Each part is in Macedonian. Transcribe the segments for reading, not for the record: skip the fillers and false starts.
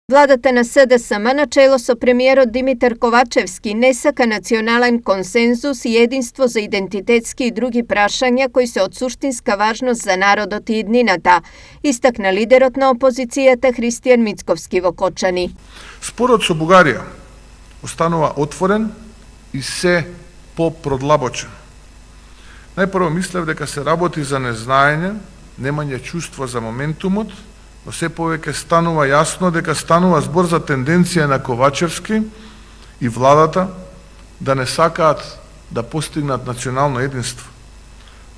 Владата на СДСМ начело со премиерот Димитар Ковачевски не сака национален консензус и единство за идентитетски и други прашања кои се од суштинска важност за народот и иднината, истакна лидерот на опозицијата Христијан Мицковски во Кочани. Спорот со Бугарија останува отворен и се попродлабочен. Најпрво мислев дека се работи за незнаење, немање чувство за моментумот, но се повеќе станува јасно дека станува збор за тенденција на Ковачевски и владата да не сакаат да постигнат национално единство.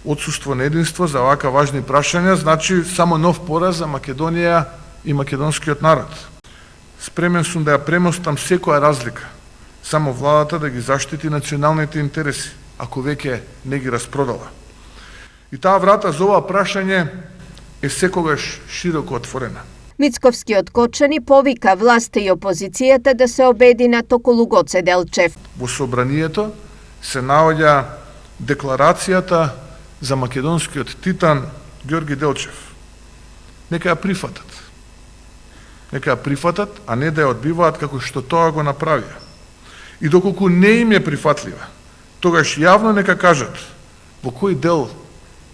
Отсуство на единство за овака важни прашања значи само нов пораз за Македонија и македонскиот народ. Спремен сум да ја премостам секоја разлика, само владата да ги заштити националните интереси, ако веќе не ги распродала. И таа врата за ова прашање е секогаш широко отворена. Мицковски од Кочани повика власта и опозицијата да се обединат околу Гоце Делчев. Во собранието се наоѓа декларацијата за македонскиот титан Ѓорги Делчев. Нека ја прифатат. Нека ја прифатат, а не да ја одбиваат како што тоа го направија. И доколку не им е прифатлива, тогаш јавно нека кажат во кој дел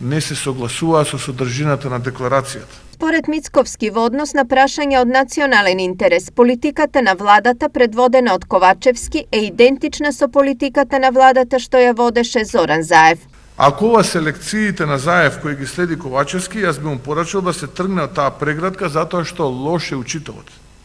не се согласуваа со содржината на декларацијата. Според Мицковски, во однос на прашања од национален интерес, политиката на владата предводена од Ковачевски е идентична со политиката на владата што ја водеше Зоран Заев. Ако ова се лекциите на Заев кои ги следи Ковачевски, јас би му порачал да се тргне од таа преградка затоа што лош е учителот.